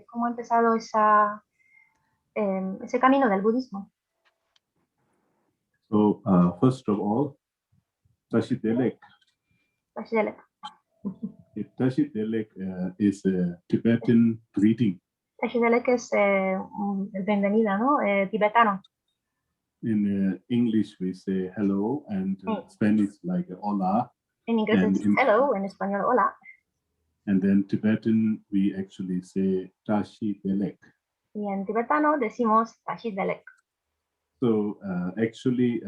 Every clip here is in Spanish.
cómo ha empezado ese camino del budismo. So, first of all, Tashi Delek. Tashi Delek. Tashi Delek is a Tibetan greeting. Tashi Delek es bienvenida, ¿no? Tibetano. In English, we say hello, and Spanish like hola. En inglés es hello, en español hola. And then Tibetan, we actually say Tashi Delek. Y en tibetano decimos Tashi Delek. So actually,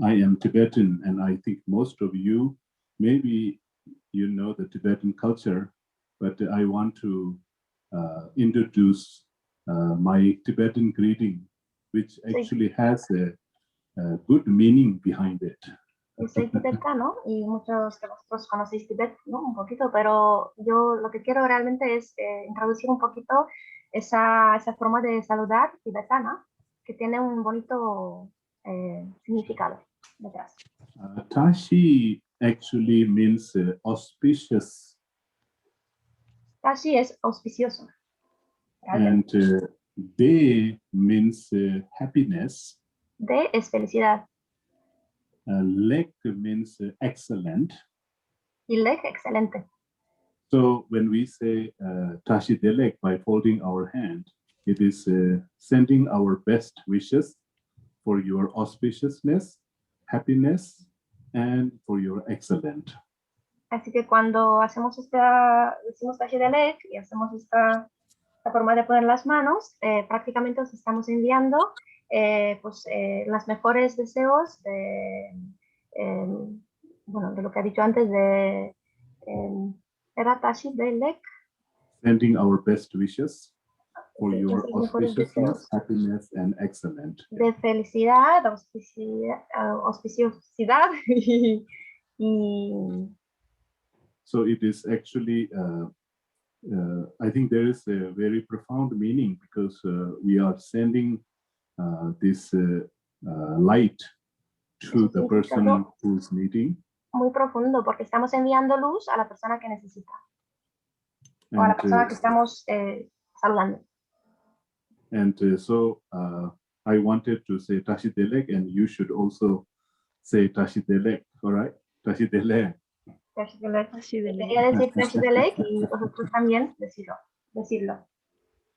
I am Tibetan, and I think most of you, maybe you know the Tibetan culture, but I want to introduce my Tibetan greeting, which actually has a good meaning behind it. Yo soy tibetano y muchos de vosotros conocéis Tibet, ¿no? Un poquito, pero yo lo que quiero realmente es introducir un poquito esa forma de saludar tibetana que tiene un bonito significado detrás. Tashi actually means auspicious. Tashi es auspicioso. And De means happiness. De es felicidad. Lek means excellent. Y Lek, excelente. So when we say Tashi Delek by folding our hand, it is sending our best wishes for your auspiciousness, happiness, and for your excellent. Así que cuando decimos Tashi Delek y hacemos esta forma de poner las manos, prácticamente os estamos enviando las mejores deseos de lo que ha dicho antes era Tashi Delek. Sending our best wishes for your auspiciousness, happiness, and excellent. De felicidad, auspiciosidad y so it is actually I think there is a very profound meaning because we are sending this light to the person who is needing. Muy profundo, porque estamos enviando luz a la persona que necesita. O a la persona que estamos saludando. And so I wanted to say Tashi Delek, and you should also say Tashi Delek, all right? Tashi Delek. Tashi Delek. Quería decir Tashi Delek y vosotros también decirlo.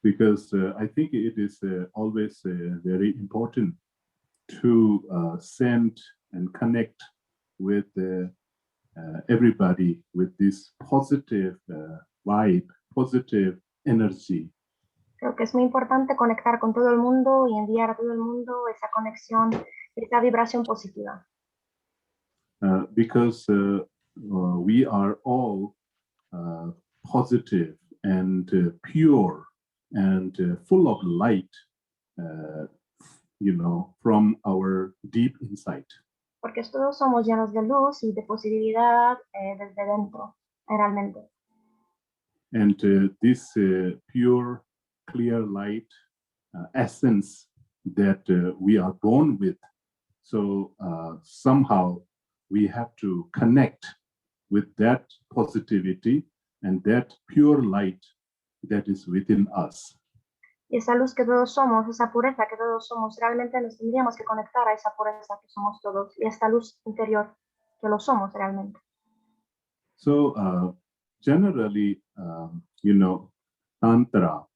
Because I think it is always very important to send and connect with everybody with this positive vibe, positive energy. Creo que es muy importante conectar con todo el mundo y enviar a todo el mundo esa conexión, esa vibración positiva. Because we are all positive and pure and full of light, from our deep inside. Porque todos somos llenos de luz y de positividad desde dentro, realmente. And this pure, clear light essence that we are born with. So somehow we have to connect with that positivity and that pure light that is within us. Y esa luz que todos somos, esa pureza que todos somos, realmente nos tendríamos que conectar a esa pureza que somos todos y a esta luz interior que lo somos realmente. So generally, Tantra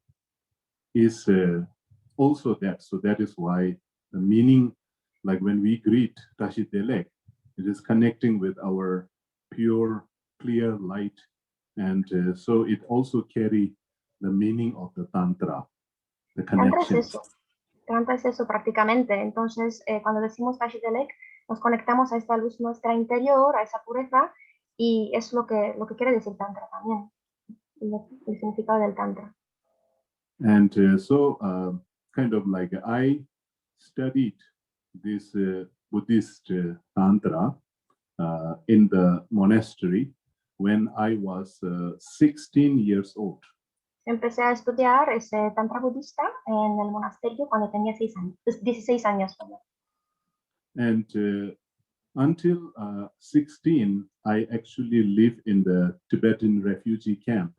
is also that. So that is why the meaning, like when we greet Tashi Delek, it is connecting with our pure, clear light. And so it also carries the meaning of the Tantra, the connection. Tantra es eso prácticamente. Entonces, cuando decimos Tashi Delek, nos conectamos a esta luz nuestra interior, a esa pureza, y es lo que quiere decir Tantra también, el significado del Tantra. And so kind of like I studied this Buddhist Tantra in the monastery when I was 16 years old. Empecé a estudiar ese Tantra budista en el monasterio cuando tenía 16 años. And until 16, I actually lived in the Tibetan refugee camp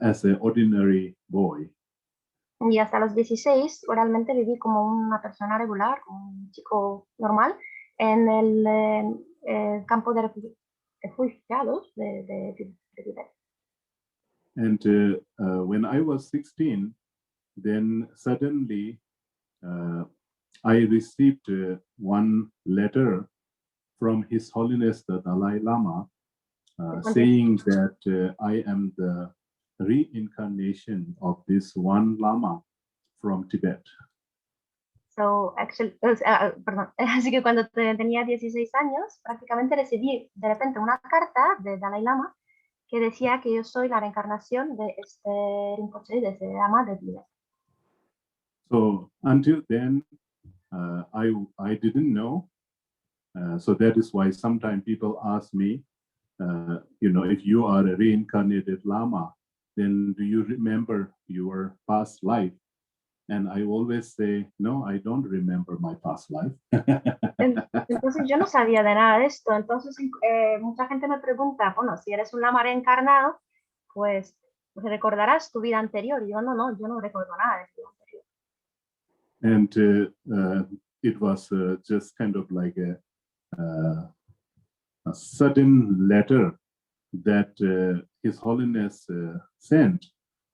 as an ordinary boy. Y hasta los 16 realmente viví como una persona regular, como un chico normal, en el campo de refugiados de Tibet. And when I was 16, then suddenly I received one letter from His Holiness the Dalai Lama saying that I am the reincarnation of this one Lama from Tibet. So, actually, perdón, así que cuando tenía 16 años, prácticamente recibí de repente una carta de Dalai Lama que decía que yo soy la reencarnación de este Rinpoche, de este Lama de Tibet. So until then, I didn't know. So that is why sometimes people ask me, if you are a reincarnated Lama, then do you remember your past life? And I always say, no, I don't remember my past life. Entonces yo no sabía de nada de esto. Entonces mucha gente me pregunta, bueno, si eres un Lama reencarnado, pues recordarás tu vida anterior. Y yo no recuerdo nada de tu vida anterior. And it was just kind of like a sudden letter that His Holiness sent.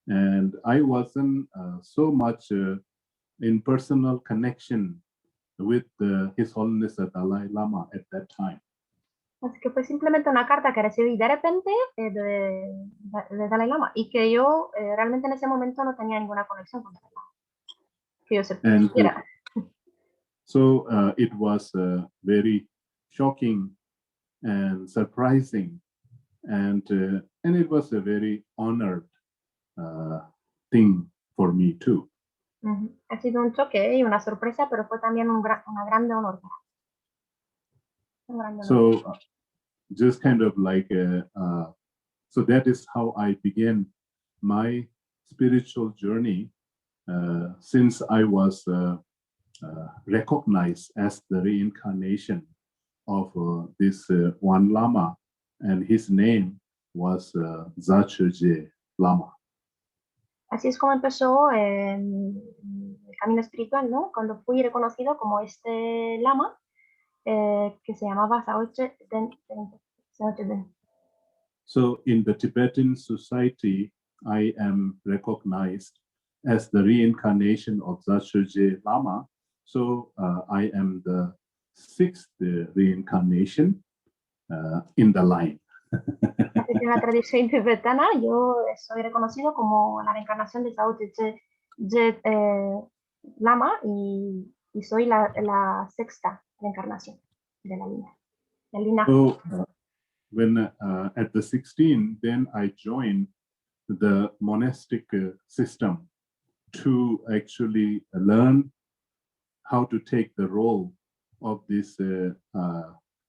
And I wasn't so much in personal connection with His Holiness the Dalai Lama at that time. Así que fue simplemente una carta que recibí de repente de Dalai Lama y que yo realmente en ese momento no tenía ninguna conexión con Dalai Lama. Que yo supiera. So it was very shocking and surprising, and it was a very honored thing for me too. Ha sido un choque y una sorpresa, pero fue también una grande honor. So just kind of like so that is how I began my spiritual journey since I was recognized as the reincarnation of this one Lama, and his name was Choeje Lama. Así es como empezó el camino espiritual, ¿no? Cuando fui reconocido como este lama que se llamaba Choeje. So in the Tibetan society, I am recognized as the reincarnation of Choeje Lama. So I am the 6th reincarnation in the line. Así que en la tradición tibetana yo soy reconocido como la reencarnación de Choeje Lama y soy la 6ª reencarnación de la línea. So when at the 16, then I joined the monastic system to actually learn how to take the role of this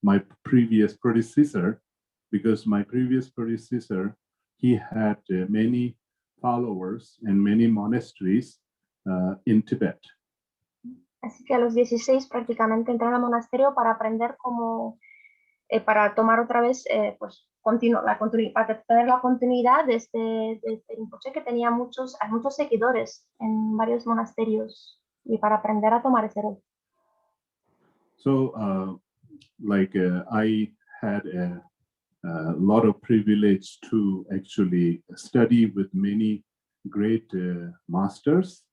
my previous predecessor, because my previous predecessor, he had many followers and many monasteries in Tibet. Así que a los 16 prácticamente entré al monasterio para aprender cómo, para tomar otra vez, pues, para tener la continuidad de este Rinpoche que tenía muchos seguidores en varios monasterios y para aprender a tomar ese rol. So, I had a lot of privilege to actually study with many great masters,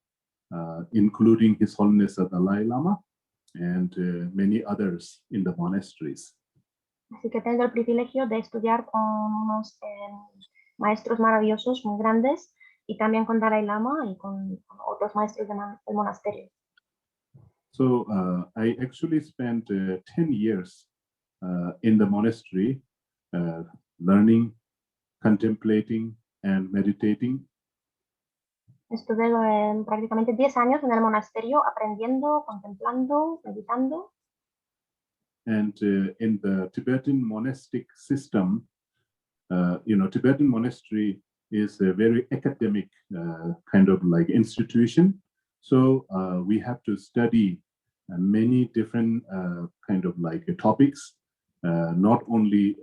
including His Holiness the Dalai Lama and many others in the monasteries. Así que tengo el privilegio de estudiar con unos maestros maravillosos, muy grandes, y también con Dalai Lama y con otros maestros del monasterio. So I actually spent 10 years in the monastery, learning, contemplating, and meditating. Estuve prácticamente 10 años en el monasterio aprendiendo, contemplando, meditando. And in the Tibetan monastic system, Tibetan monastery is a very academic kind of like institution. So we have to study many different kind of like topics, not only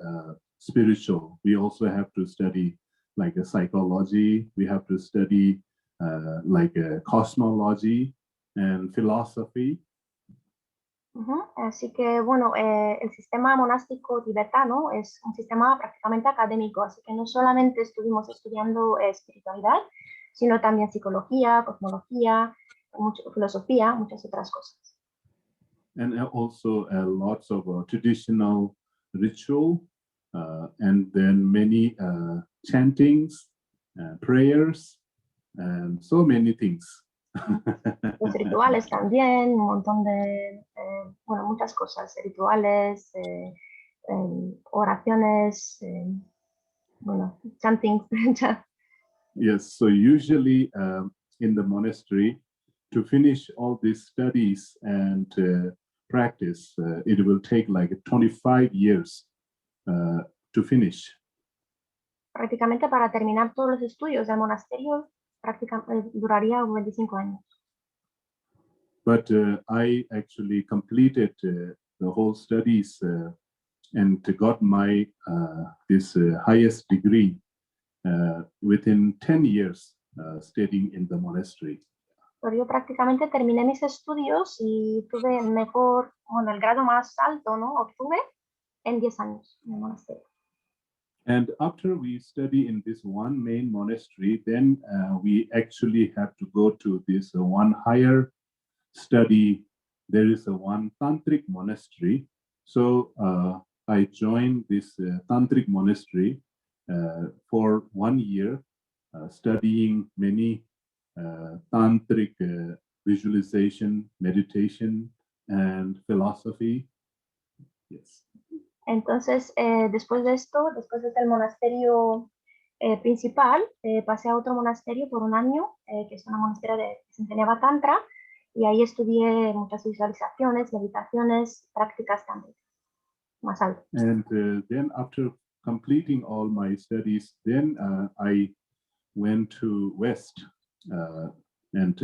spiritual. We also have to study like a psychology. We have to study like a cosmology and philosophy. Así que, bueno, el sistema monástico tibetano es un sistema prácticamente académico, así que no solamente estuvimos estudiando espiritualidad, sino también psicología, cosmología, filosofía, muchas otras cosas. And also lots of traditional ritual, and then many chantings, prayers, and so many things. Los rituales también, un montón de, bueno, muchas cosas, rituales, oraciones, bueno, chantings. Yes, so usually in the monastery, to finish all these studies and practice, it will take like 25 years to finish. Prácticamente para terminar todos los estudios del monasterio, duraría 25 años. But I actually completed the whole studies and got my this highest degree within 10 years studying in the monastery. Pero yo prácticamente terminé mis estudios y tuve el mejor, bueno, el grado más alto, ¿no? Obtuve en 10 años en el monasterio. And after we study in this one main monastery, then we actually have to go to this one higher study. There is a one tantric monastery. So I joined this tantric monastery for 1 year, studying many tantric visualization, meditation, and philosophy. Yes. Entonces, después de esto, después del monasterio principal, pasé a otro monasterio por 1 año, que es una monasterio que se enseñaba Tantra, y ahí estudié muchas visualizaciones, meditaciones, prácticas tántricas más altas. And then after completing all my studies, then I went to West and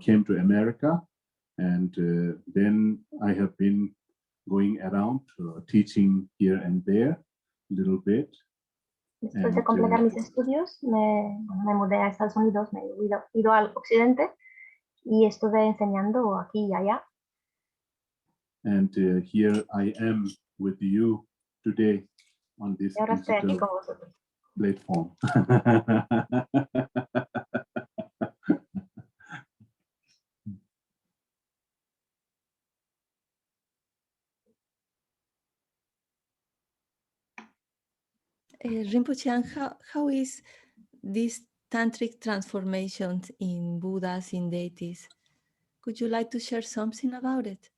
came to America, and then I have been going around teaching here and there a little bit. Después de completar mis estudios, me mudé a Estados Unidos, me he ido al occidente y estuve enseñando aquí y allá. And here I am with you today on this Y ahora estoy aquí digital con vosotros. platform. Rinpoche, and how is this tantric transformation in Buddhas, in deities? Would you like to share something about it?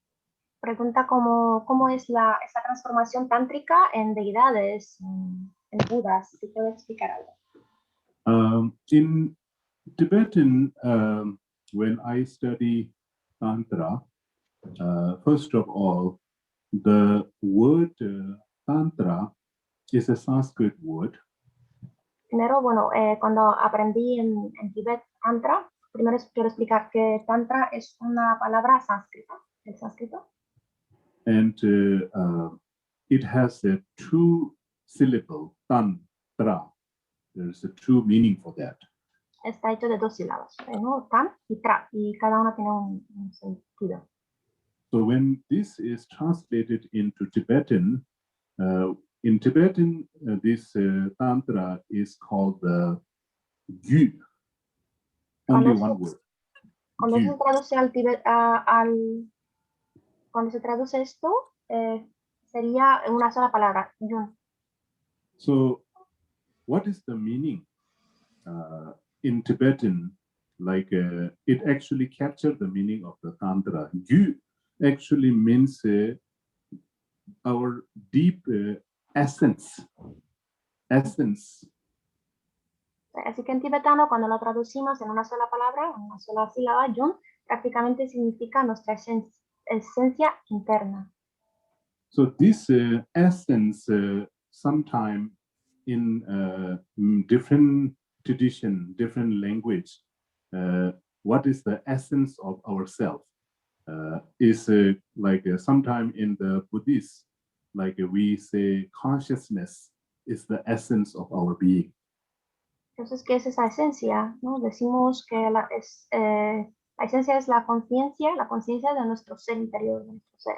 Pregunta cómo es esa transformación tántrica en deidades, en Budas. ¿Te puedo explicar algo? In Tibetan, when I study Tantra, first of all, the word Tantra is a Sanskrit word. Primero, bueno, cuando aprendí en Tibet Tantra, primero quiero explicar que Tantra es una palabra sánscrita, el sánscrito. And it has a 2-syllable, Tantra. There's a 2 meaning for that. Está hecho de 2 sílabas, ¿no? Tan y tra, y cada una tiene un sentido. So when this is translated into Tibetan, in Tibetan, this Tantra is called the Gyu. Only one word. Cuando se traduce al Tibet, cuando se traduce esto, sería una sola palabra, yun. So what is the meaning in Tibetan? Like it actually captured the meaning of the Tantra. Gyu actually means our deep essence. Así que en tibetano, cuando lo traducimos en una sola palabra, en una sola sílaba, yun, prácticamente significa nuestra esencia interna. So this essence, sometime in different tradition, different language, what is the essence of ourself? Is like sometime in the Buddhist, like we say consciousness is the essence of our being. Entonces, ¿qué es esa esencia? ¿No? Decimos que la esencia es la conciencia de nuestro ser interior, de nuestro ser.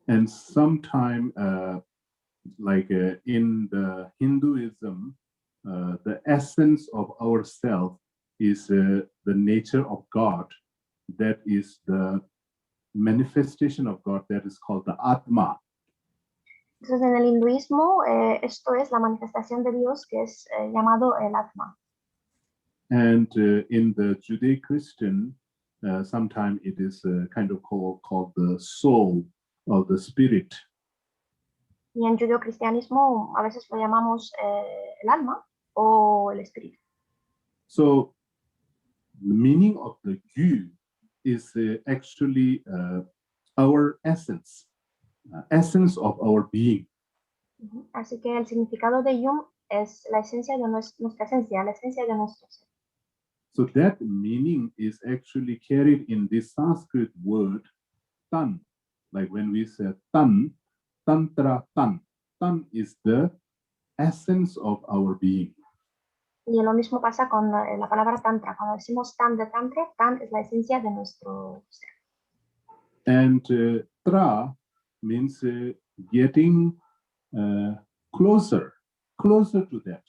And sometime, in the Hinduism, the essence of ourself is the nature of God. That is the manifestation of God. That is called the Atma. Entonces, en el hinduismo, esto es la manifestación de Dios, que es llamado el Atma. And in the Judeo-Christian, sometimes it is kind of called the soul or the spirit. Y en judeocristianismo a veces lo llamamos el alma o el espíritu. So the meaning of the Gu is actually our essence of our being. Así que el significado de Yum es la esencia de nuestra esencia, la esencia de nuestro ser. So that meaning is actually carried in this Sanskrit word tan. Like when we say tan, tantra tan. Tan is the essence of our being. Y lo mismo pasa con la palabra tantra. Cuando decimos tan de tantra, tan es la esencia de nuestro ser. And tra means getting closer to that.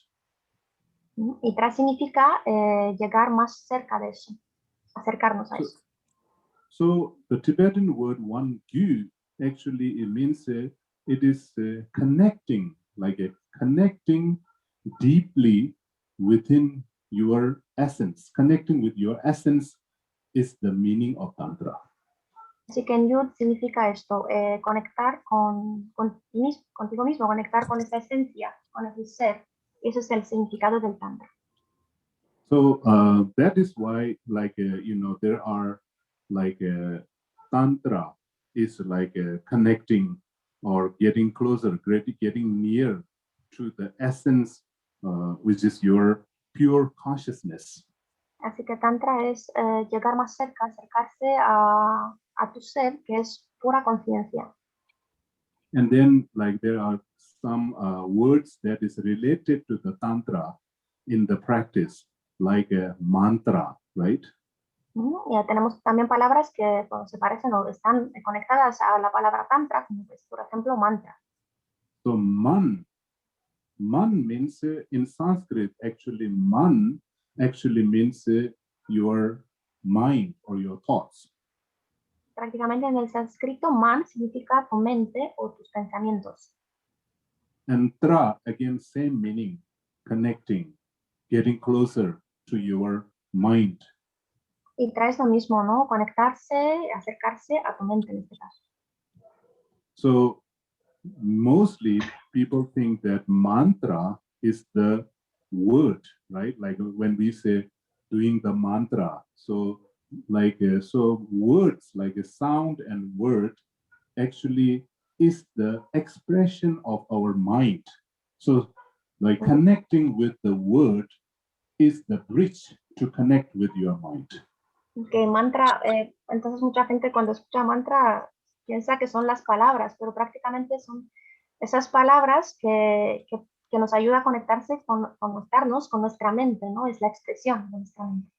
Y tra significa llegar más cerca de eso, acercarnos a eso. So the Tibetan word one gyu actually it means it is connecting, connecting deeply within your essence. Connecting with your essence is the meaning of Tantra. Así que en Yud significa esto, conectar contigo mismo, conectar con esa esencia, con ese ser. Eso es el significado del Tantra. So that is why, there are Tantra is connecting or getting closer, getting near to the essence, which is your pure consciousness. Así que Tantra es llegar más cerca, acercarse a tu ser, que es pura conciencia. And then there are some words that is related to the Tantra in the practice, like a mantra, right? Ya tenemos también palabras que se parecen o están conectadas a la palabra Tantra, como pues, por ejemplo, mantra. So man means in Sanskrit, actually man actually means your mind or your thoughts. Prácticamente en el sánscrito, man significa tu mente o tus pensamientos. And tra, again, same meaning, connecting, getting closer to your mind. Y traes lo mismo, ¿no? Conectarse, acercarse a tu mente en este caso. So mostly people think that mantra is the word, right? Like when we say doing the mantra. So so words, like a sound and word actually is the expression of our mind. So connecting with the word is the bridge to connect with your mind. Que mantra, entonces mucha gente cuando escucha mantra piensa que son las palabras, pero prácticamente son esas palabras que nos ayuda a conectarse conectarnos con nuestra mente, ¿no? Es la expresión de nuestra mente.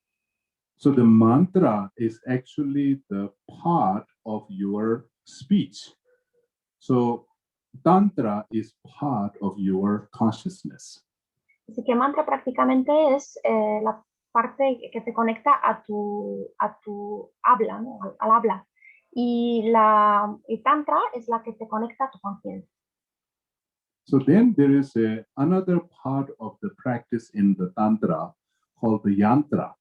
So the mantra is actually the part of your speech. So Tantra is part of your consciousness. Así que mantra prácticamente es la parte que te conecta a tu habla, ¿no? Al habla. Y Tantra es la que te conecta a tu conciencia. So then there is another part of the practice in the Tantra called the Yantra.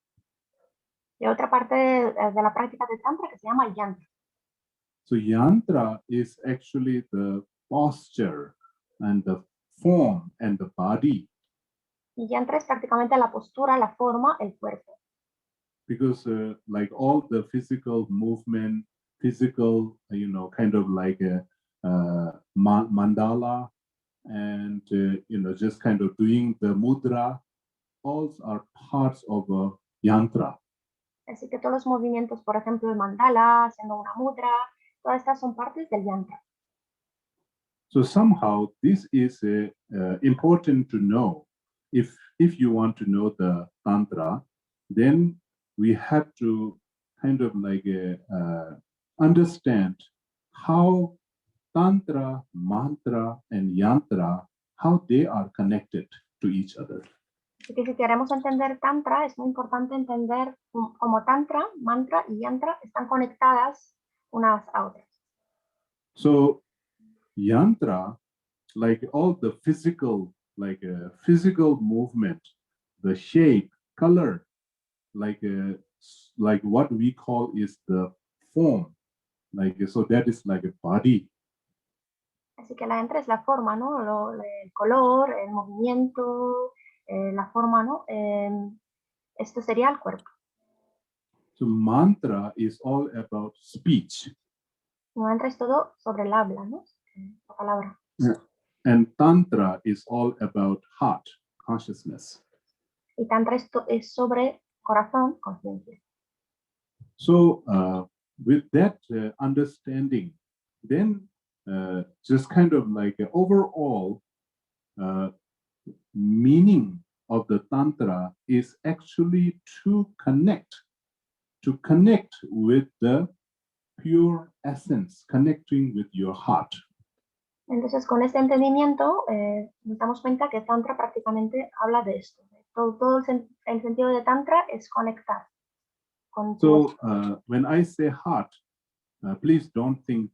Y otra parte de la práctica de Tantra que se llama Yantra. So Yantra is actually the posture and the form and the body. Y Yantra es prácticamente la postura, la forma, el cuerpo. Because all the physical movement, physical, kind of like a mandala and, just kind of doing the mudra, all are parts of a yantra. Así que todos los movimientos, por ejemplo, el mandala, haciendo una mudra, todas estas son partes del yantra. So somehow this is important to know. If if you want to know the Tantra, then we have to kind of like understand how Tantra, Mantra, and Yantra, how they are connected to each other. Así que si queremos entender Tantra, es muy importante entender cómo Tantra, Mantra y Yantra están conectadas unas a otras. So, Yantra, like all the physical, physical movement, the shape, color, like what we call is the form, so that is like a body. Así que la Yantra es la forma, ¿no? El color, el movimiento, la forma, ¿no? Esto sería el cuerpo. So mantra is all about speech. Mantra es todo sobre el habla, ¿no? La palabra. Yeah. And Tantra is all about heart, consciousness. Y Tantra es sobre corazón, conciencia. So with that understanding, then just kind of like an overall meaning of the Tantra is actually to connect with the pure essence, connecting with your heart. Entonces, con este entendimiento, nos damos cuenta que Tantra prácticamente habla de esto. Todo el sentido de Tantra es conectar. So, when I say heart, please don't think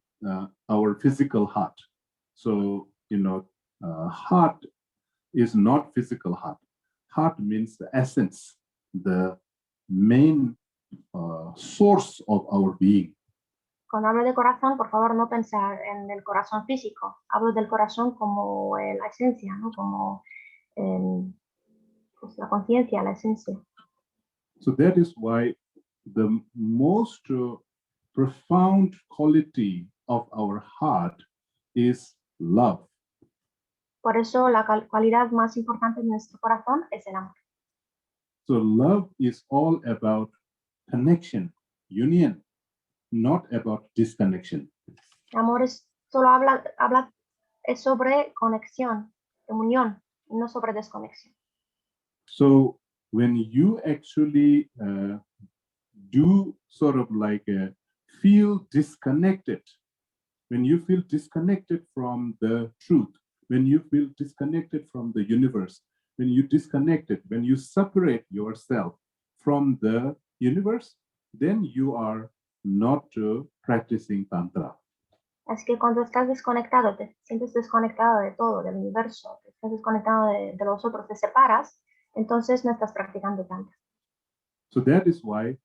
our physical heart. So, heart is not physical heart. Heart means the essence, the main source of our being. Cuando hablo de corazón, por favor, no pensar en el corazón físico. Hablo del corazón como la esencia, ¿no? Como pues la conciencia, la esencia. So that is why the most profound quality of our heart is love. Por eso la cualidad más importante de nuestro corazón es el amor. So love is all about connection, union, not about disconnection. El amor solo es sobre conexión, comunión, no sobre desconexión. So when you actually do sort of like feel disconnected, when you feel disconnected from the truth, when you feel disconnected from the universe, when you separate yourself from the universe, then you are not practicing Tantra. Así que cuando estás desconectado, te sientes desconectado de todo, del universo, te estás desconectado de los otros, te separas, entonces no estás practicando Tantra. So that is why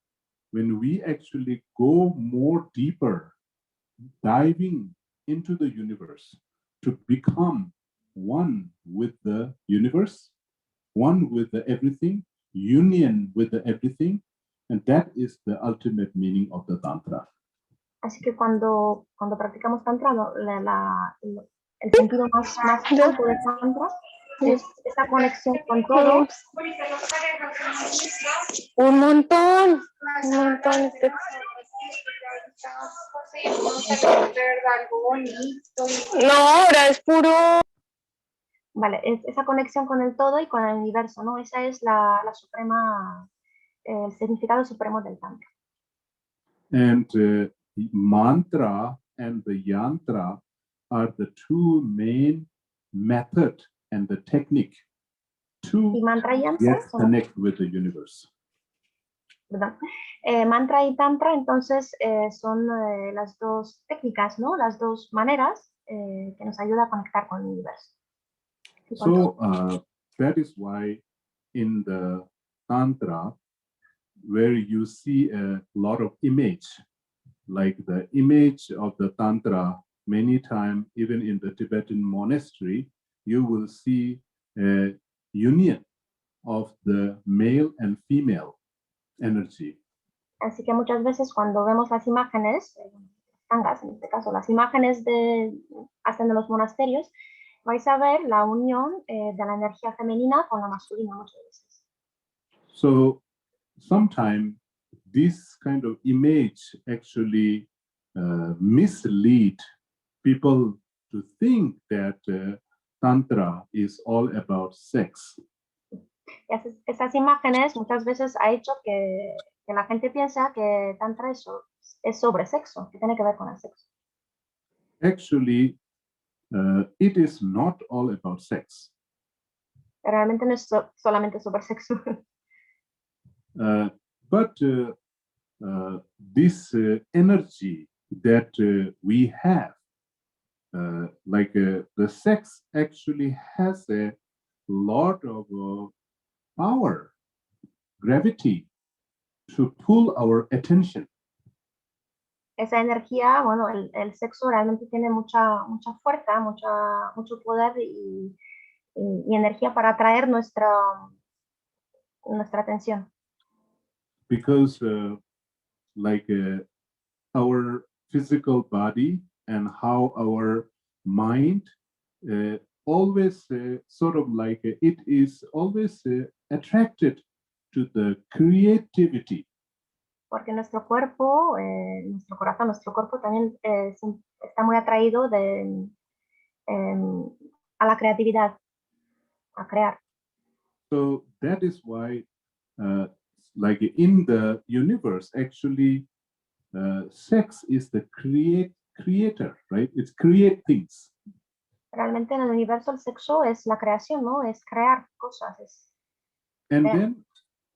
when we actually go more deeper, diving into the universe to become one with the universe, one with the everything, union with the everything, and that is the ultimate meaning of the Tantra. Así que cuando practicamos Tantra, el sentido más profundo de Tantra es esa conexión con todo. Un montón. No, ahora es puro. Vale, es esa conexión con el todo y con el universo, ¿no? Esa es la suprema, el significado supremo del Tantra. And mantra and the yantra are the two main method and the technique to Y mantra y yantra get connect with the universe. Mantra y tantra, entonces, son las dos técnicas, ¿no? Las dos maneras que nos ayuda a conectar con el universo. So that is why in the Tantra, where you see a lot of image, like the image of the Tantra, many times, even in the Tibetan monastery, you will see a union of the male and female energy. Así que muchas veces cuando vemos las imágenes, tangas en este caso, las imágenes hasta en los monasterios, vais a ver la unión de la energía femenina con la masculina muchas veces. So sometimes this kind of image actually mislead people to think that Tantra is all about sex. Y esas imágenes muchas veces ha hecho que la gente piensa que Tantra es sobre sexo, que tiene que ver con el sexo. Actually, it is not all about sex. Realmente no es solamente sobre sexo. But this energy that we have, the sex actually has a lot of power, gravity to pull our attention. Esa energía, bueno, el sexo realmente tiene mucha fuerza, mucho poder y energía para atraer nuestra atención. Because our physical body and how our mind always sort of like it is always attracted to the creativity. Porque nuestro cuerpo, nuestro corazón, nuestro cuerpo también está muy atraído a la creatividad, a crear. So that is why, like in the universe, actually, sex is the creator, right? It's create things. Realmente en el universo el sexo es la creación, ¿no? Es crear cosas. And Yeah. then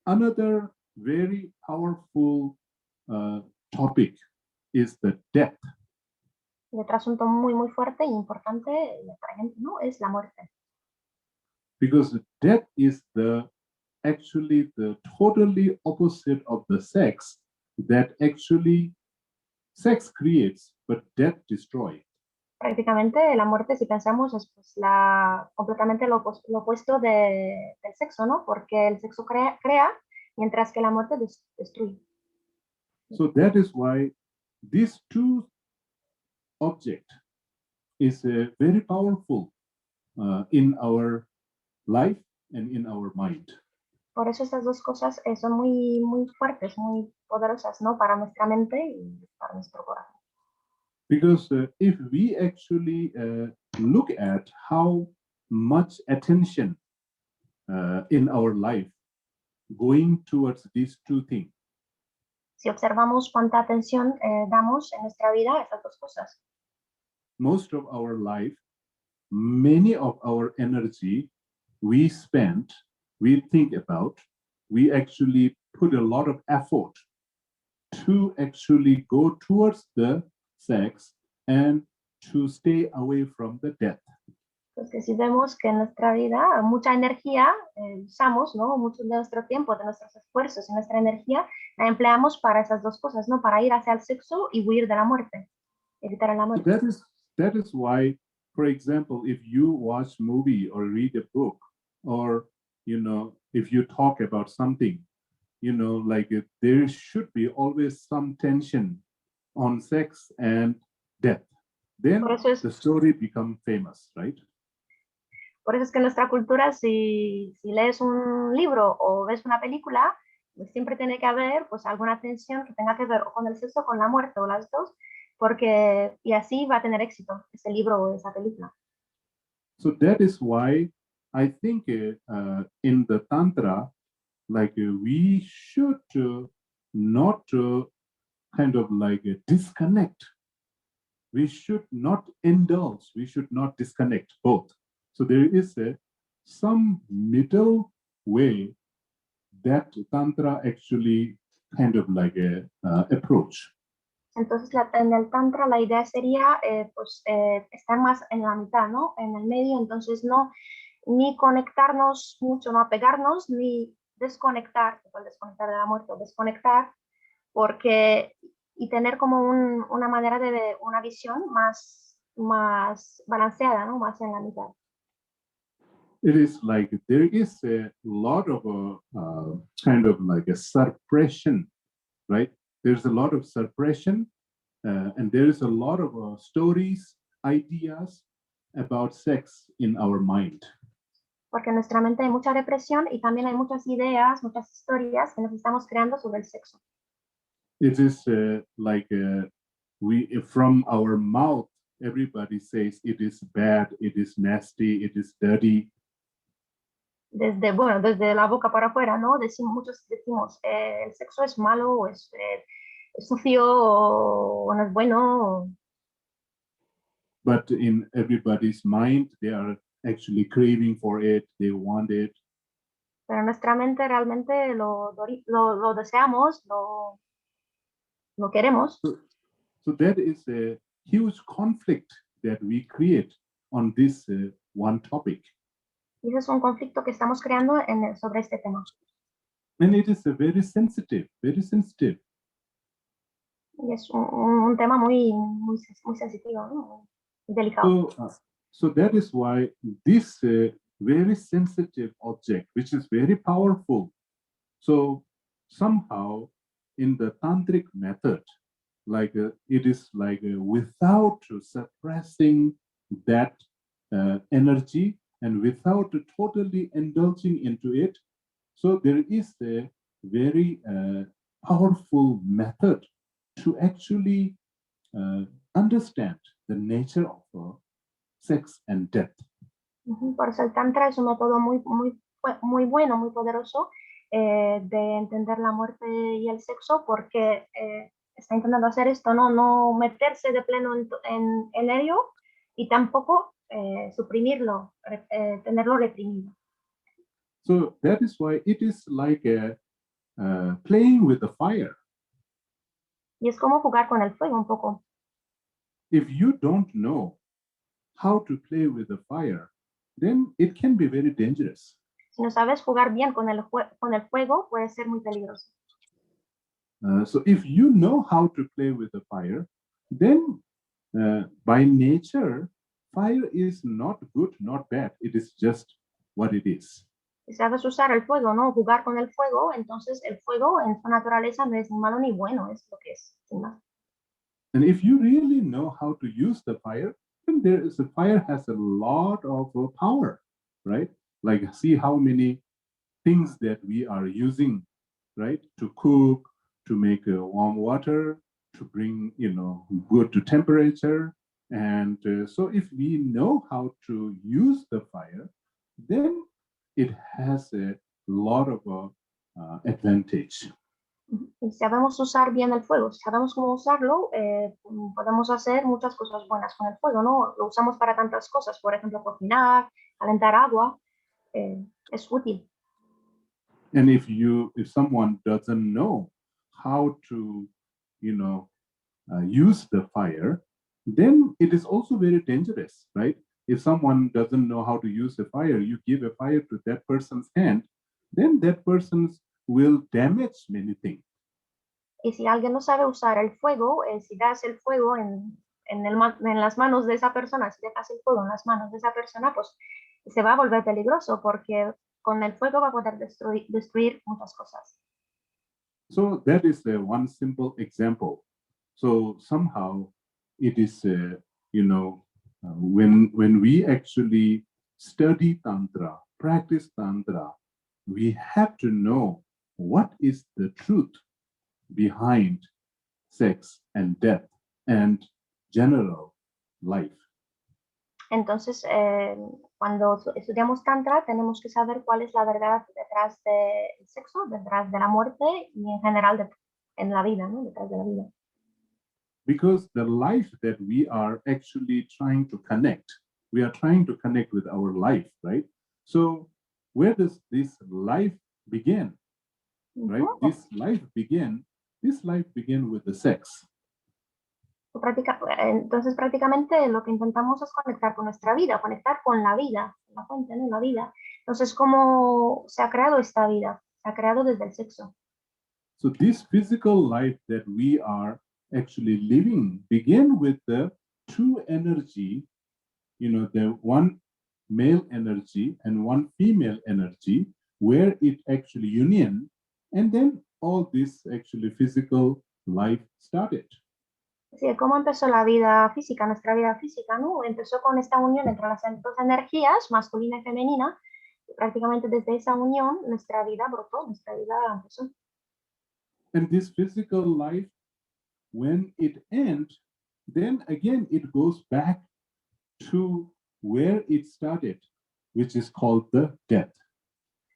another very powerful topic is the death. Y otro asunto muy fuerte e importante para gente, ¿no? Es la muerte. Because death is actually the totally opposite of the sex that actually sex creates, but death destroys. Prácticamente la muerte, si pensamos, es pues, completamente lo opuesto del sexo, ¿no? Porque el sexo crea mientras que la muerte destruye. So that is why these two objects is very powerful in our life and in our mind. Por eso estas dos cosas son muy fuertes, muy poderosas, ¿no? Para nuestra mente y para nuestro corazón. Because if we actually look at how much attention in our life going towards these two things, Si observamos cuánta atención damos en nuestra vida a estas dos cosas, most of our life, many of our energy we spend, we think about, we actually put a lot of effort to actually go towards the sex and to stay away from the death. porque si vemos que en nuestra vida mucha energía usamos, ¿no? Mucho de nuestro tiempo, de nuestros esfuerzos y nuestra energía la empleamos para esas dos cosas, ¿no? Para ir hacia el sexo y huir de la muerte, evitar la muerte. That is why, for example, if you watch movie or read a book, or if you talk about something, there should be always some tension on sex and death. Then the story becomes famous, right? Por eso es que en nuestra cultura, si lees un libro o ves una película, pues siempre tiene que haber pues alguna tensión que tenga que ver o con el sexo, con la muerte o las dos, porque y así va a tener éxito ese libro o esa película. So that is why I think in the Tantra, we should not kind of disconnect. We should not indulge. We should not disconnect both. So there is some middle way that Tantra actually kind of approach. Entonces en el Tantra la idea sería estar más en la mitad, ¿no? En el medio, entonces no ni conectarnos mucho, no apegarnos, ni desconectar, desconectar de la muerte, desconectar, y tener como una manera de una visión más balanceada, ¿no? Más en la mitad. It is there is a lot of kind of a suppression, right? There's a lot of suppression, and there is a lot of stories, ideas about sex in our mind. Porque en nuestra mente hay mucha represión y también hay muchas ideas, muchas historias que nos estamos creando sobre el sexo. It is from our mouth, everybody says it is bad, it is nasty, it is dirty. desde la boca para afuera, ¿no? Muchos decimos, el sexo es malo, o es sucio, o no es bueno. But in everybody's mind, they are actually craving for it, they want it. Pero en nuestra mente realmente lo deseamos, lo queremos. So that is a huge conflict that we create on this one topic. Y ese es un conflicto que estamos creando sobre este tema. And it is a very sensitive, very sensitive. Y es un tema muy sensitivo, ¿no? Muy delicado. So that is why this very sensitive object, which is very powerful, so somehow in the tantric method, like it is like without suppressing that energy and without totally indulging into it, so there is a very powerful method to actually understand the nature of sex and death. Por eso el Tantra es un método muy bueno, muy poderoso de entender la muerte y el sexo, porque está intentando hacer esto, no meterse de pleno en ello y tampoco suprimirlo, tenerlo reprimido. So that is why it is like playing with the fire. Y es como jugar con el fuego un poco. If you don't know how to play with the fire, then it can be very dangerous. Si no sabes jugar bien con el fuego, puede ser muy peligroso. So if you know how to play with the fire, then by nature, fire is not good, not bad. It is just what it is. Si sabes usar el fuego, ¿no? Jugar con el fuego, entonces el fuego en su naturaleza no es ni malo ni bueno, es lo que es, sin más. And if you really know how to use the fire, then the fire has a lot of power, right? Like see how many things that we are using, right? To cook, to make warm water, to bring, good to temperature. And so if we know how to use the fire, then it has a lot of advantage. Y si sabemos usar bien el fuego, si sabemos cómo usarlo, podemos hacer muchas cosas buenas con el fuego, ¿no? Lo usamos para tantas cosas, por ejemplo, cocinar, calentar agua, es útil. And if someone doesn't know how to, use the fire, then it is also very dangerous, right? If someone doesn't know how to use the fire, you give a fire to that person's hand, then that person will damage many things. Y si alguien no sabe usar el fuego, si das el fuego en las manos de esa persona, si dejas el fuego en las manos de esa persona, pues se va a volver peligroso porque con el fuego va a poder destruir muchas cosas. So that is one simple example. So somehow it is, when we actually study Tantra, practice Tantra, we have to know what is the truth behind sex and death and general life. Entonces, cuando estudiamos Tantra, tenemos que saber cuál es la verdad detrás del sexo, detrás de la muerte y en general en la vida, ¿no? Detrás de la vida. Because the life that we are actually trying to connect, we are trying to connect with our life, right? So where does this life begin, right? This life begin with the sex. Entonces prácticamente lo que intentamos es conectar con nuestra vida, conectar con la vida, la fuente, ¿no? La vida. Entonces, ¿cómo se ha creado esta vida? Se ha creado desde el sexo. So this physical life that we are actually living begin with the two energy, the one male energy and one female energy, where it actually union, and then all this actually physical life started. Sí, ¿cómo empezó la vida física, nuestra vida física, ¿no? Empezó con esta unión entre las dos energías, masculina y femenina, y prácticamente desde esa unión nuestra vida brotó, nuestra vida empezó. And this physical life, when it ends, then again it goes back to where it started, which is called the death.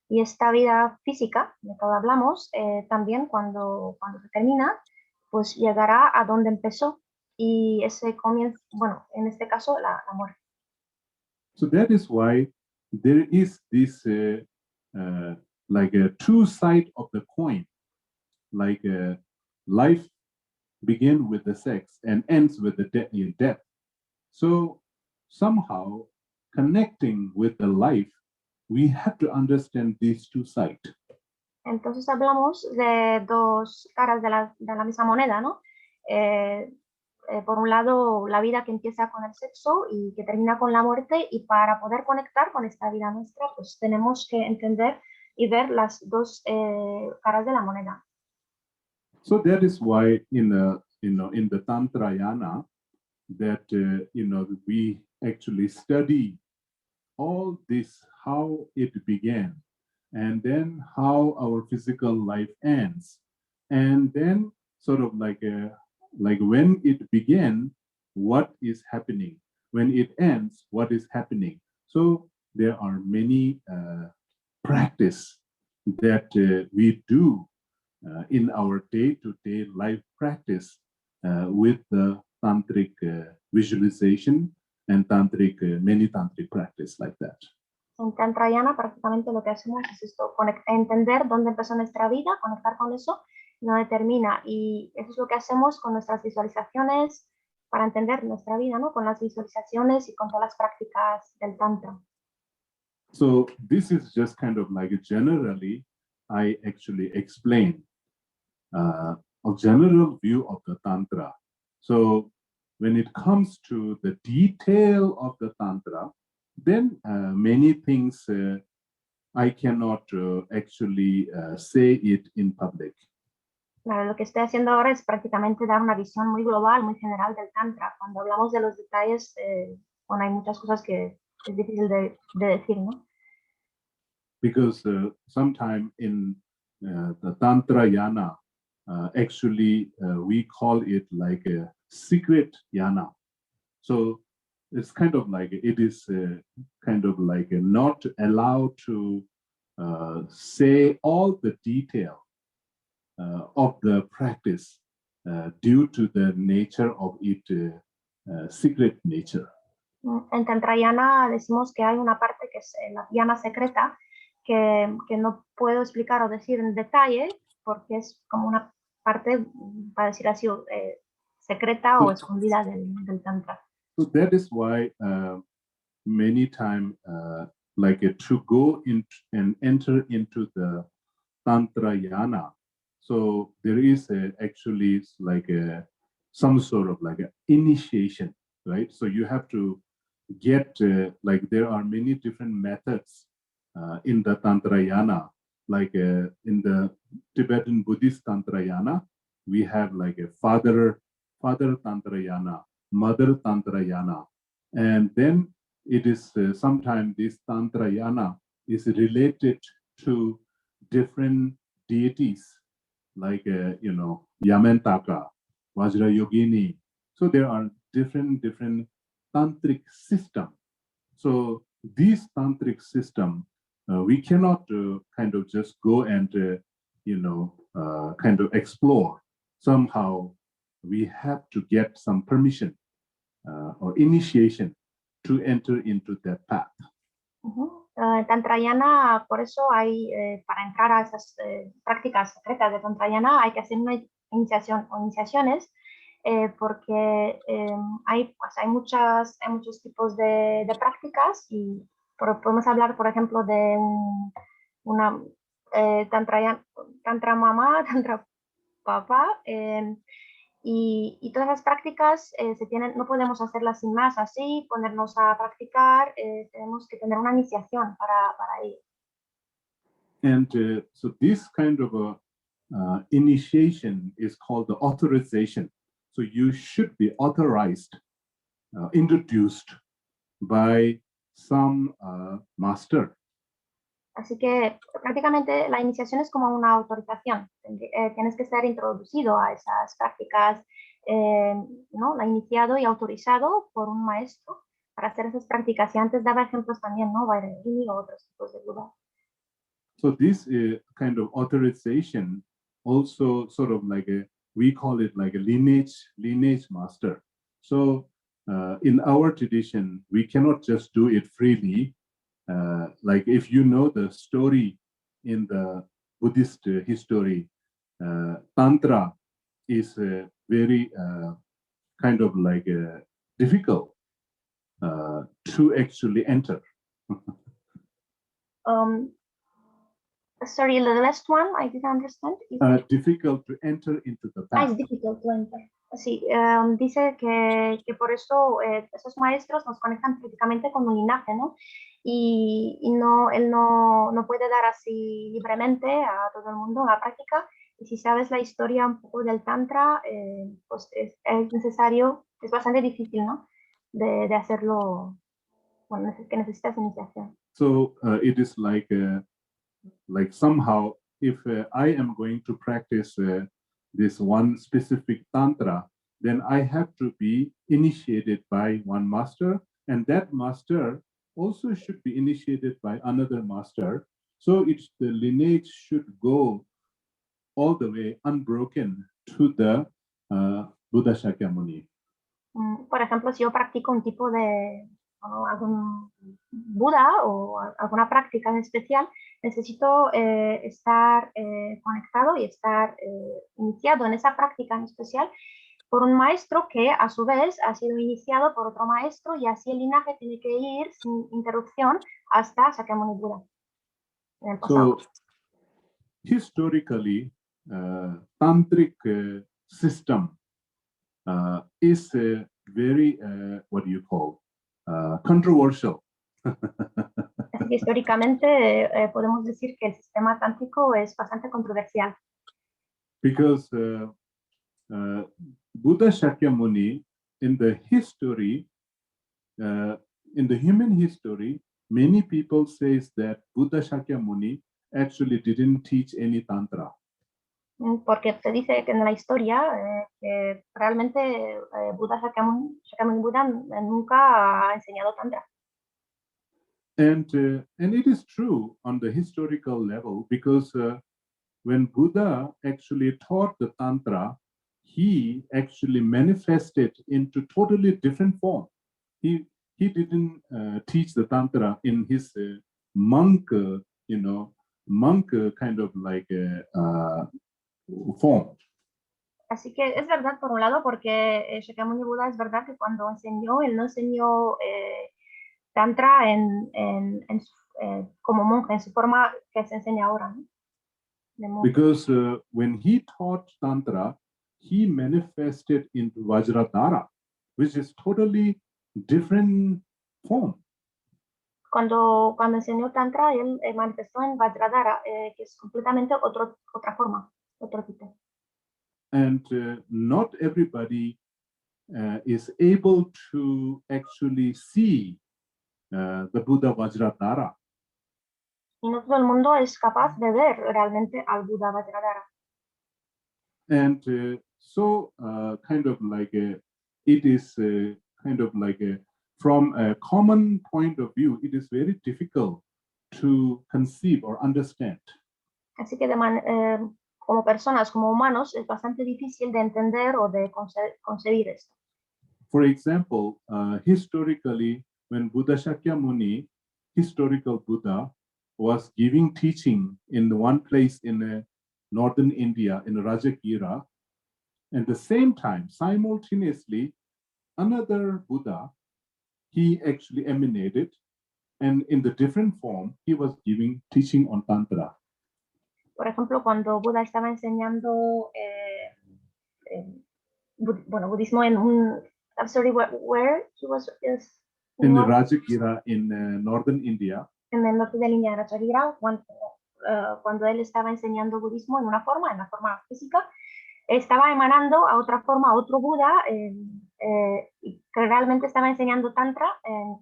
Y esta vida física, de la que hablamos, también cuando se termina, pues llegará a donde empezó. Y ese comienzo, bueno, en este caso, la muerte. So that is why there is this like a two side of the coin, like life begins with the sex and ends with the death. So somehow connecting with the life, we have to understand these two sides. Entonces hablamos de dos caras de la misma moneda, ¿no? Por un lado, la vida que empieza con el sexo y que termina con la muerte, y para poder conectar con esta vida nuestra, pues tenemos que entender y ver las dos caras de la moneda. So that is why in the Tantrayana that we actually study all this, how it began, and then how our physical life ends, and then sort of like when it began, what is happening, when it ends, what is happening. So there are many practice that we do in our day-to-day life practice with the tantric visualization and tantric many tantric practice like that. En Tantrayana prácticamente lo que hacemos es esto, entender dónde empezó nuestra vida, conectar con eso y dónde termina. Y eso es lo que hacemos con nuestras visualizaciones para entender nuestra vida, ¿no? Con las visualizaciones y con todas las prácticas del Tantra. So this is just kind of like generally, I actually explain a general view of the Tantra. So when it comes to the detail of the Tantra, then many things I cannot actually say it in public. Claro, lo que estoy haciendo ahora es prácticamente dar una visión muy global, muy general del Tantra. Cuando hablamos de los detalles, bueno, hay muchas cosas que es difícil de decir, ¿no? Because sometime in the Tantrayana, actually we call it like a secret yana. So it's kind of like it is kind of like not allowed to say all the detail of the practice due to the nature of its secret nature. En Tantrayana decimos que hay una parte que es la yana secreta que no puedo explicar o decir en detalle porque es como una parte, para decir así, secreta o escondida del Tantra. So that is why many times like to go in and enter into the Tantrayana, so there is actually like some sort of like an initiation, right? So you have to get like there are many different methods in the Tantrayana, like in the Tibetan Buddhist Tantrayana, we have like a father Tantrayana, mother Tantrayana, and then it is sometimes this Tantrayana is related to different deities, like Yamantaka, Vajrayogini. So there are different tantric system. So these tantric system, we cannot kind of just go and kind of explore. Somehow we have to get some permission or initiation to enter into that path. Tantrayana, por eso hay, para entrar a esas prácticas secretas de Tantrayana, hay que hacer una iniciación o iniciaciones, porque hay muchos tipos de prácticas y podemos hablar, por ejemplo, de una tantra mamá, tantra papá, y todas las prácticas no podemos hacerlas sin más así, ponernos a practicar, tenemos que tener una iniciación para ello. And so this kind of initiation is called the authorization. So you should be authorized, introduced by some master. Así que prácticamente la iniciación es como una autorización. Tienes que ser introducido a esas prácticas, ¿no? La iniciado y autorizado por un maestro para hacer esas prácticas. Y antes daba ejemplos también, ¿no? Vajrayogini o otros tipos de Buda. So this kind of authorization also sort of like we call it like a lineage master. So in our tradition, we cannot just do it freely. Like if you know the story in the Buddhist history, Tantra is very kind of like difficult to actually enter. Sorry, the last one, I didn't understand. Difficult to enter into the path. It's difficult to enter. Sí, dice que por eso esos maestros nos conectan prácticamente con un linaje, ¿no? Y no, él no puede dar así libremente a todo el mundo la práctica. Y si sabes la historia un poco del Tantra, pues es necesario, es bastante difícil, ¿no? De hacerlo, bueno, que necesitas iniciación. So it is like somehow if I am going to practice this one specific Tantra, then I have to be initiated by one master, and that master also should be initiated by another master. So it's the lineage should go all the way unbroken to the Buddha Shakyamuni. Por ejemplo, si yo practico un tipo de algún Buda o alguna práctica en especial, necesito estar conectado y estar iniciado en esa práctica en especial por un maestro que a su vez ha sido iniciado por otro maestro, y así el linaje tiene que ir sin interrupción hasta Shakyamuni Buda en el pasado. So historically, tantric system is very what do you call controversial. Así que históricamente podemos decir que el sistema tántrico es bastante controversial. Because Buddha Shakyamuni, in the history, in the human history, many people says that Buddha Shakyamuni actually didn't teach any tantra. Porque se dice que en la historia que realmente Buddha Shakyamuni Buda nunca ha enseñado tantra. And it is true on the historical level, because when Buddha actually taught the tantra, he actually manifested into totally different form. He didn't teach the tantra in his monk kind of like form. Así que es verdad por un lado, porque Shakyamuni Buda es verdad que cuando enseñó, él no enseñó tantra como monje, en su forma que se enseña ahora, ¿no? De monje. Because when he taught tantra, he manifested into Vajradhara, which is totally different form. Cuando enseñó tantra, él manifestó en Vajradhara, que es completamente otra forma, otro tipo. And not everybody is able to actually see the Buddha Vajradhara. Y no todo el mundo es capaz de ver realmente al Buda Vajradhara. And so kind of like it is kind of like from a common point of view, it is very difficult to conceive or understand. Así que como personas, como humanos, es bastante difícil de entender o de concebir esto. For example, historically, when Buddha Shakyamuni, historical Buddha, was giving teaching in one place in northern India, in Rajagira, at the same time, simultaneously, another Buddha, he actually emanated, and in the different form, he was giving teaching on Tantra. Por ejemplo, cuando Buda estaba enseñando budismo en un... I'm sorry, where he was... In Rajagira in northern India. En el norte de India, Rajagira, cuando él estaba enseñando budismo en la forma física, estaba emanando a otra forma, a otro Buda, que realmente estaba enseñando Tantra en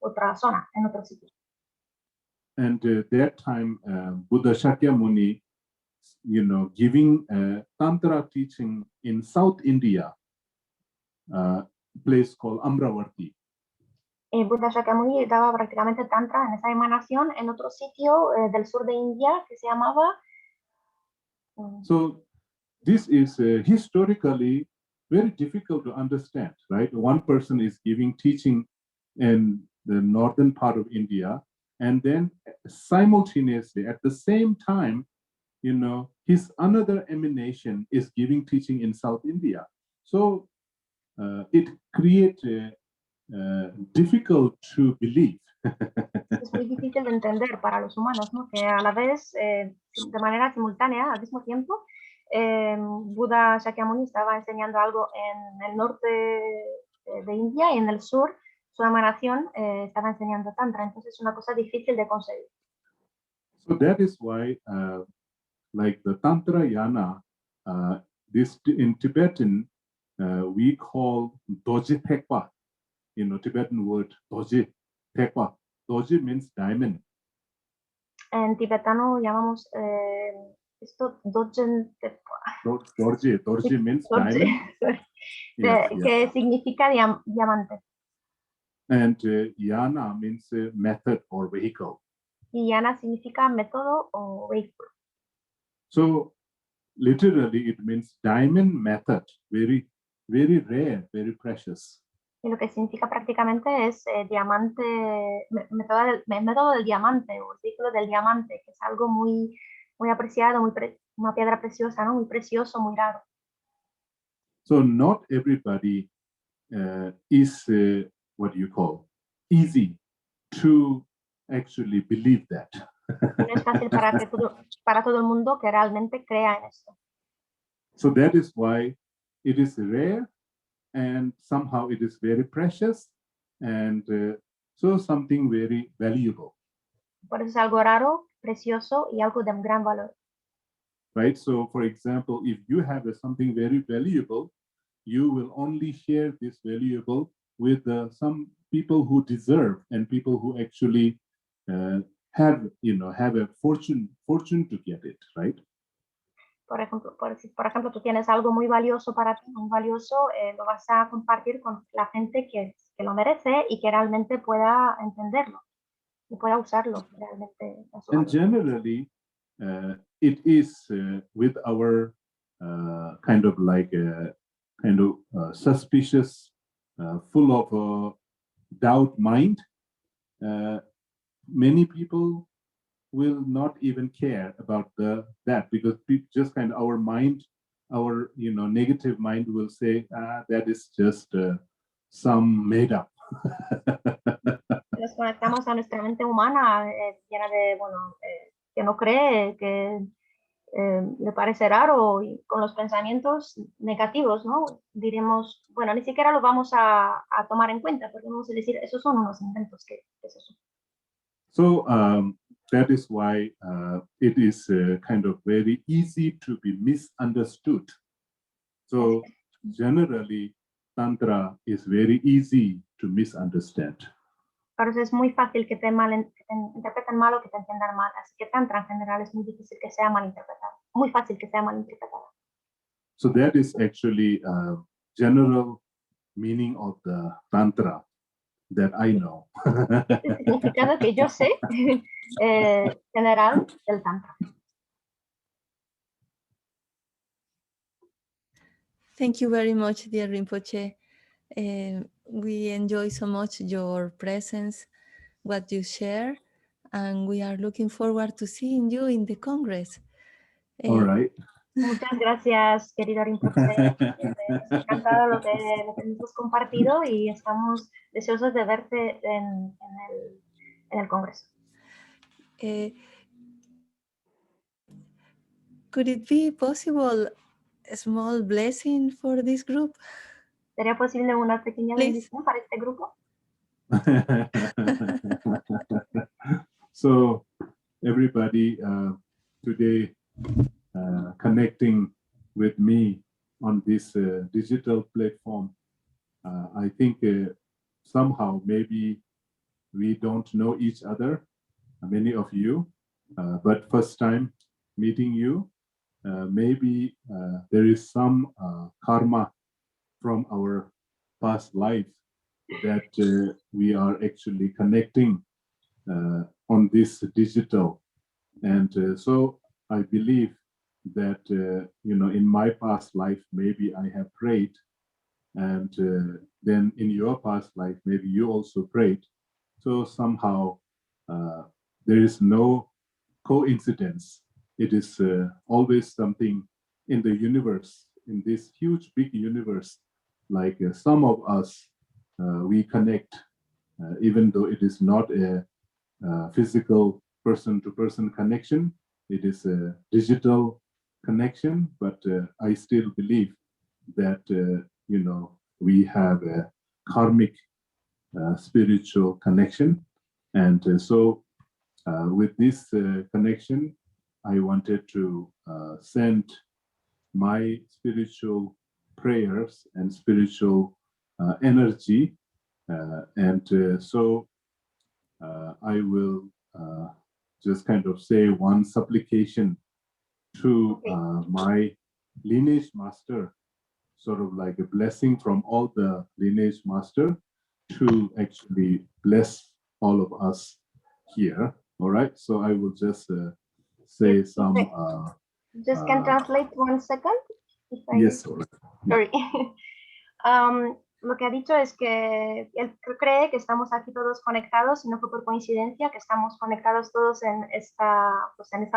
otra zona, en otro sitio. And that time, Buddha Shakyamuni, giving Tantra teaching in South India, place called Amravati. Buda Shakyamuni daba prácticamente Tantra en esa emanación en otro sitio del sur de India que se llamaba... So this is historically very difficult to understand, right? One person is giving teaching in the northern part of India, and then simultaneously at the same time, his another emanation is giving teaching in South India. So it creates difficult to believe. Es muy difícil de entender para los humanos, ¿no? Que a la vez, de manera simultánea, al mismo tiempo, Buda Shakyamuni estaba enseñando algo en el norte de India y en el sur su emanación estaba enseñando Tantra. Entonces es una cosa difícil de conseguir. So that is why, like the Tantra Yana, this in Tibetan, we call Doji Tekpa, Tibetan word Doji Tekpa. Doji means diamond. En tibetano llamamos esto Dojen Tepa. Dorji means Dorje, diamond. que significa diamante. And Yana means method or vehicle. Y yana significa método o vehículo. So literally it means diamond method, very, very rare, very precious. Y lo que significa prácticamente es diamante, método del diamante o el ciclo del diamante, que es algo muy, muy apreciado, una piedra preciosa, ¿no? Muy precioso, muy raro. So not everybody is what you call easy to actually believe that. No es fácil para todo el mundo que realmente crea en esto. So that is why it is rare and somehow it is very precious and so something very valuable. Por eso es algo raro, precioso y algo de gran valor. Right? So for example, if you have something very valuable, you will only share this valuable with some people who deserve and people who actually have a fortune to get it, right? Por ejemplo, tú tienes algo muy valioso para ti, muy valioso, lo vas a compartir con la gente que lo merece y que realmente pueda entenderlo y pueda usarlo realmente. And generally, it is with our kind of like suspicious, full of doubt mind. Many people will not even care about that because just kind of our mind, our negative mind will say that is just some made up. Nos conectamos a nuestra mente humana llena de, que no cree, que le parece raro y con los pensamientos negativos, ¿no? Diremos, bueno, ni siquiera lo vamos a tomar en cuenta porque vamos a decir, esos son unos inventos, ¿qué es eso? So that is why it is kind of very easy to be misunderstood. So generally, Tantra is very easy to misunderstand. Por eso es muy fácil que te interpreten mal o que te entiendan mal. Así que Tantra en general es muy difícil que sea malinterpretado. Muy fácil que sea malinterpretado. So that is actually general meaning of the Tantra that I know. El significado que yo sé general del Tantra. Thank you very much, dear Rinpoche. We enjoy so much your presence, what you share, and we are looking forward to seeing you in the Congress. All right. Muchas gracias, querido Rinpoche. Nos ha encantado lo que hemos compartido y estamos deseosos de verte en el Congreso. Could it be possible a small blessing for this group? ¿Sería posible una pequeña bendición para este grupo? So everybody today connecting with me on this digital platform, I think somehow maybe we don't know each other, many of you, but first time meeting you, maybe there is some karma from our past life that we are actually connecting on this digital. And so I believe that, in my past life, maybe I have prayed, and then in your past life, maybe you also prayed. So somehow there is no coincidence. It is always something in the universe, in this huge, big universe. Like some of us, we connect, even though it is not a physical person-to-person connection. It is a digital connection, but I still believe that, we have a karmic spiritual connection. And so with this connection, I wanted to send my spiritual prayers and spiritual energy. So I will just kind of say one supplication to my lineage master, sort of like a blessing from all the lineage master to actually bless all of us here. All right, so I will just say some. Just can translate 1 second. Yes. All right. Sorry. Lo que ha dicho es que él cree que estamos aquí todos conectados y no fue por coincidencia que estamos conectados todos en esta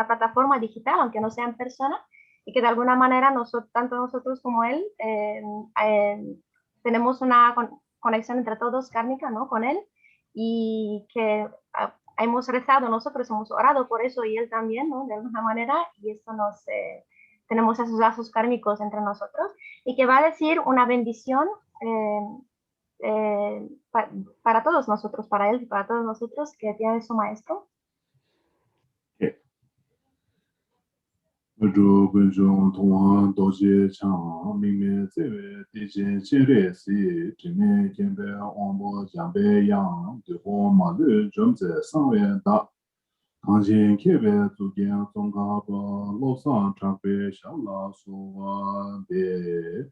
plataforma digital, aunque no sea en persona, y que de alguna manera tanto nosotros como él tenemos una conexión entre todos kármica, ¿no? Con él, y que hemos rezado, nosotros hemos orado por eso y él también, ¿no? De alguna manera, y esto tenemos esos lazos kármicos entre nosotros, y que va a decir una bendición para todos nosotros, para él y para todos nosotros, que tiene su maestro. Kanjin kebe zugen zonga ba losan chakbe shala suwa be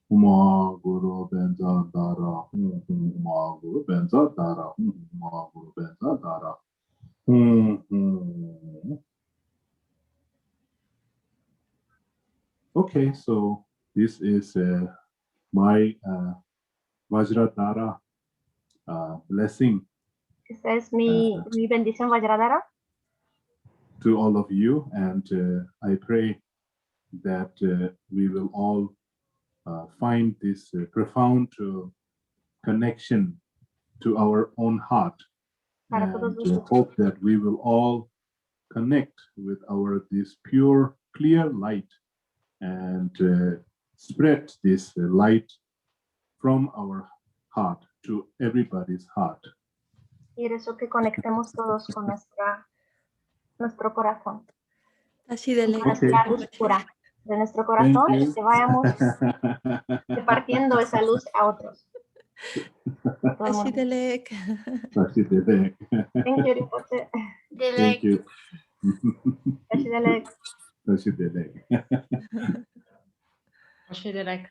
Uma guru benza dara Uma guru benza dara Uma guru benza dara Okay, so this is my Vajradhara blessing. Esta es mi bendición Vajradhara. To all of you, and I pray that we will all find this profound connection to our own heart, and hope that we will all connect with this pure, clear light, and spread this light from our heart to everybody's heart. Y eso que conectemos todos con nuestro corazón. Así de lejos. La luz pura de nuestro corazón y que vayamos repartiendo esa luz a otros. Así de lejos. Así de lejos. Thank you, Rinpoche. Thank you. Así de lejos. Así de lejos. Así de lejos.